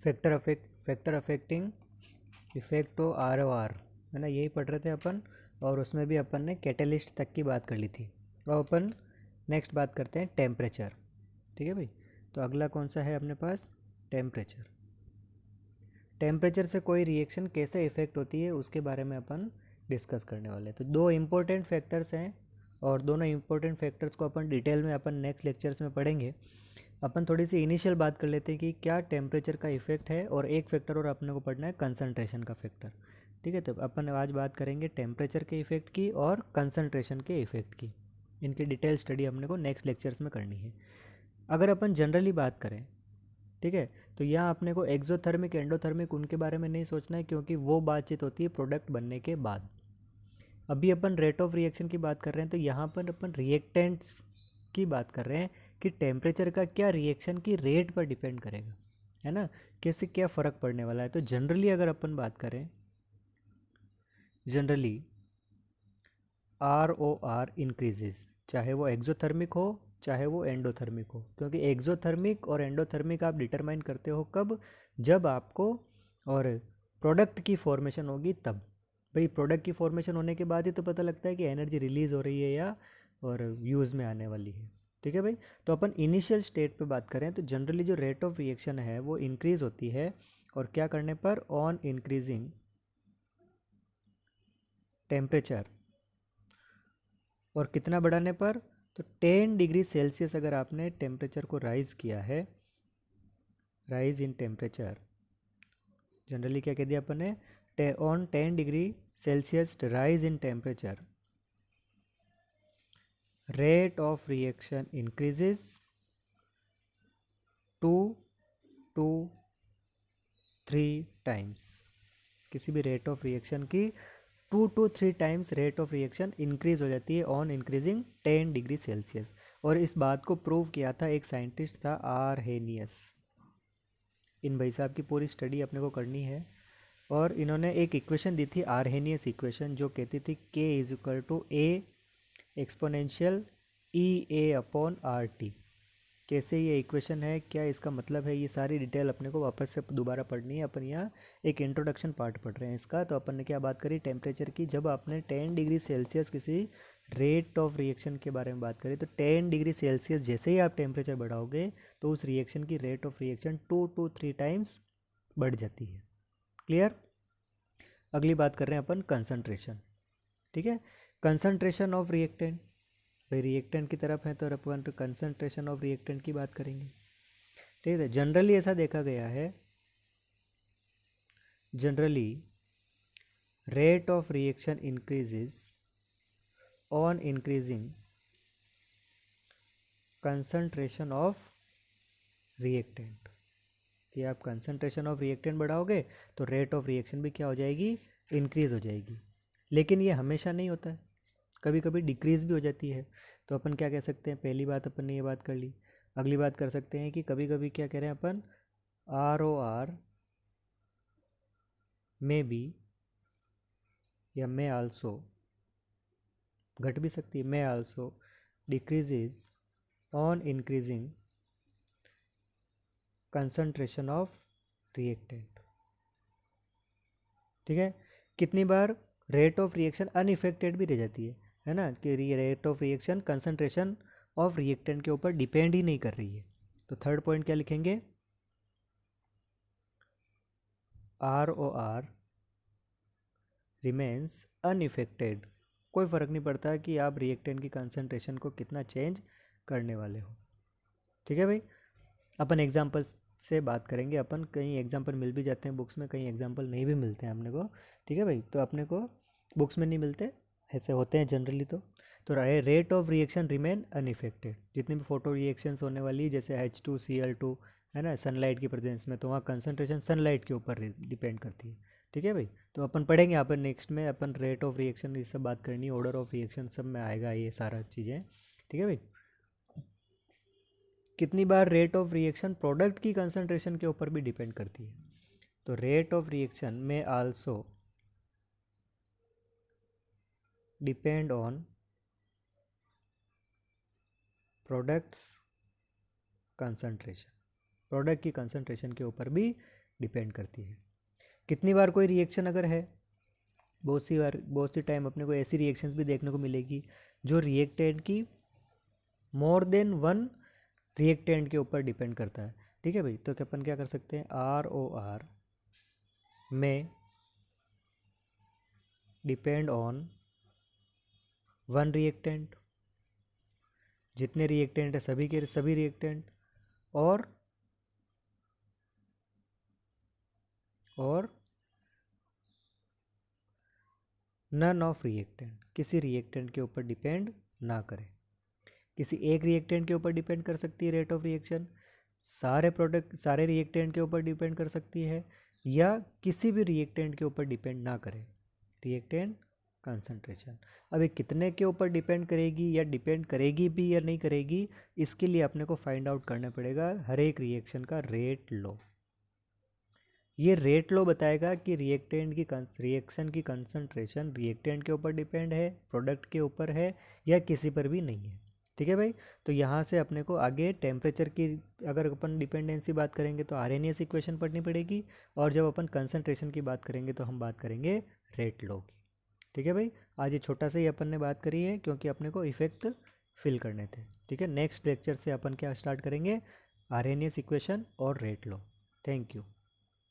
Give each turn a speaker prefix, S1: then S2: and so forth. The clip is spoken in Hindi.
S1: Factor affecting effect of ROR, है ना, यही पढ़ रहे थे अपन। और उसमें भी अपन ने कैटलिस्ट तक की बात कर ली थी। अब अपन नेक्स्ट बात करते हैं टेम्परेचर। ठीक है भाई, तो अगला कौन सा है अपने पास, टेम्परेचर। टेम्परेचर से कोई रिएक्शन कैसे इफेक्ट होती है उसके बारे में अपन डिस्कस करने वाले हैं। तो दो इम्पोर्टेंट फैक्टर्स हैं और दोनों इम्पोर्टेंट फैक्टर्स को अपन डिटेल में अपन नेक्स्ट लेक्चर्स में पढ़ेंगे। अपन थोड़ी सी इनिशियल बात कर लेते हैं कि क्या टेम्परेचर का इफेक्ट है, और एक फैक्टर और अपने को पढ़ना है कंसंट्रेशन का फैक्टर। ठीक है, तो अपन आज बात करेंगे टेम्परेचर के इफेक्ट की और कंसंट्रेशन के इफेक्ट की। इनकी डिटेल स्टडी अपने को नेक्स्ट लेक्चर्स में करनी है। अगर अपन जनरली बात करें, ठीक है, तो यहाँ अपने को एक्सोथर्मिक एंडोथर्मिक उनके बारे में नहीं सोचना है, क्योंकि वो बातचीत होती है प्रोडक्ट बनने के बाद। अभी अपन रेट ऑफ रिएक्शन की बात कर रहे हैं, तो यहाँ पर अपन रिएक्टेंट्स की बात कर रहे हैं कि टेम्परेचर का क्या रिएक्शन की रेट पर डिपेंड करेगा, है ना, कैसे क्या फ़र्क पड़ने वाला है। तो जनरली अगर अपन बात करें, जनरली ROR इंक्रीजेज, चाहे वो एक्सोथर्मिक हो चाहे वो एंडोथर्मिक हो, क्योंकि एक्सोथर्मिक और एंडोथर्मिक आप डिटरमाइन करते हो कब, जब आपको और प्रोडक्ट की फॉर्मेशन होगी तब। भाई प्रोडक्ट की फॉर्मेशन होने के बाद ही तो पता लगता है कि एनर्जी रिलीज हो रही है या और यूज़ में आने वाली है। ठीक है भाई, तो अपन इनिशियल स्टेट पे बात करें तो जनरली जो रेट ऑफ रिएक्शन है वो इंक्रीज होती है, और क्या करने पर, ऑन इंक्रीजिंग टेम्परेचर। और कितना बढ़ाने पर, तो 10 डिग्री सेल्सियस अगर आपने टेम्परेचर को राइज किया है, राइज इन टेम्परेचर, जनरली क्या कह दिया अपन ने, on 10 degree Celsius rise in temperature, rate of reaction increases 2 to 3 times. किसी भी रेट ऑफ रिएक्शन की 2 to 3 times rate of reaction increase हो जाती है ऑन इंक्रीजिंग 10 डिग्री सेल्सियस। और इस बात को प्रूव किया था एक साइंटिस्ट था, आरहेनियस। इन भाई साहब की पूरी स्टडी अपने को करनी है। और इन्होंने एक इक्वेशन दी थी, आरहेनियस इक्वेशन, जो कहती थी K is equal to A exponential EA/RT। कैसे ये इक्वेशन है, क्या इसका मतलब है, ये सारी डिटेल अपने को वापस से दोबारा पढ़नी है। अपन यहाँ एक इंट्रोडक्शन पार्ट पढ़ रहे हैं इसका। तो अपन ने क्या बात करी टेम्परेचर की, जब आपने 10 डिग्री सेल्सियस किसी रेट ऑफ रिएक्शन के बारे में बात करी, तो 10 डिग्री सेल्सियस जैसे ही आप टेम्परेचर बढ़ाओगे तो उस रिएक्शन की rate of reaction 2 to 3 times बढ़ जाती है। क्लियर। अगली बात कर रहे हैं अपन कंसंट्रेशन। ठीक है, कंसंट्रेशन ऑफ रिएक्टेंट, भाई रिएक्टेंट की तरफ है तो अपन कंसंट्रेशन ऑफ रिएक्टेंट की बात करेंगे। ठीक है, जनरली ऐसा देखा गया है, generally rate of reaction increases on increasing concentration of reactant. कि आप कंसंट्रेशन ऑफ रिएक्टेंट बढ़ाओगे तो रेट ऑफ रिएक्शन भी क्या हो जाएगी, इंक्रीज हो जाएगी। लेकिन ये हमेशा नहीं होता है, कभी कभी डिक्रीज भी हो जाती है। तो अपन क्या कह सकते हैं, पहली बात अपन ने ये बात कर ली। अगली बात कर सकते हैं कि कभी कभी क्या कह रहे हैं अपन, ROR में भी या में आल्सो, घट भी सकती है, में also decreases on increasing concentration of reactant. ठीक है, कितनी बार रेट ऑफ रिएक्शन अनइफेक्टेड भी रह जाती है ना, कि rate of reaction concentration of reactant के ऊपर डिपेंड ही नहीं कर रही है। तो थर्ड पॉइंट क्या लिखेंगे, ROR रिमेन्स अनइफेक्टेड। कोई फ़र्क नहीं पड़ता कि आप रिएक्टेंट की कंसंट्रेशन को कितना चेंज करने वाले हो। ठीक है भाई, अपन एग्जांपल्स से बात करेंगे। अपन कहीं एग्जांपल मिल भी जाते हैं बुक्स में, कहीं एग्जांपल नहीं भी मिलते हैं अपने को। ठीक है भाई, तो अपने को बुक्स में नहीं मिलते, ऐसे होते हैं जनरली। तो rate of reaction remain unaffected. जितनी भी फोटो रिएक्शंस होने वाली, जैसे H2Cl2, है ना, सनलाइट की प्रेजेंस में, तो वहाँ कंसंट्रेशन सनलाइट के ऊपर डिपेंड करती है। ठीक है भाई, तो अपन पढ़ेंगे अपन नेक्स्ट में, अपन रेट ऑफ रिएक्शन ये सब बात करनी है, ऑर्डर ऑफ रिएक्शन सब में आएगा ये सारा चीज़ें। ठीक है भाई, कितनी बार रेट ऑफ रिएक्शन प्रोडक्ट की कंसंट्रेशन के ऊपर भी डिपेंड करती है। तो रेट ऑफ रिएक्शन में also depend on products concentration. Product की कंसंट्रेशन के ऊपर भी डिपेंड करती है। कितनी बार कोई रिएक्शन अगर है, बहुत सी टाइम अपने को ऐसी रिएक्शंस भी देखने को मिलेगी जो रिएक्टेंट की मोर देन वन रिएक्टेंट के ऊपर डिपेंड करता है। ठीक है भाई, तो अपन क्या कर सकते हैं, ROR में डिपेंड ऑन वन रिएक्टेंट, जितने रिएक्टेंट है सभी के सभी रिएक्टेंट, और नन ऑफ रिएक्टेंट, किसी रिएक्टेंट के ऊपर डिपेंड ना करें। किसी एक रिएक्टेंट के ऊपर डिपेंड कर सकती है रेट ऑफ रिएक्शन, सारे रिएक्टेंट के ऊपर डिपेंड कर सकती है, या किसी भी रिएक्टेंट के ऊपर डिपेंड ना करे रिएक्टेंट कंसंट्रेशन। अब ये कितने के ऊपर डिपेंड करेगी या डिपेंड करेगी भी या नहीं करेगी, इसके लिए अपने को फाइंड आउट करना पड़ेगा हर एक रिएक्शन का रेट लो। ये रेट लो बताएगा कि रिएक्शन की कंसंट्रेशन रिएक्टेंट के ऊपर डिपेंड है, प्रोडक्ट के ऊपर है, या किसी पर भी नहीं है। ठीक है भाई, तो यहाँ से अपने को आगे टेम्परेचर की अगर अपन डिपेंडेंसी बात करेंगे तो आर्हेनियस इक्वेशन पढ़नी पड़ेगी, और जब अपन कंसंट्रेशन की बात करेंगे तो हम बात करेंगे रेट लो की। ठीक है भाई, आज ये छोटा सा ही अपन ने बात करी है क्योंकि अपने को इफेक्ट फिल करने थे। ठीक है, नेक्स्ट लेक्चर से अपन क्या स्टार्ट करेंगे, आर्हेनियस इक्वेशन और रेट लो। Thank you.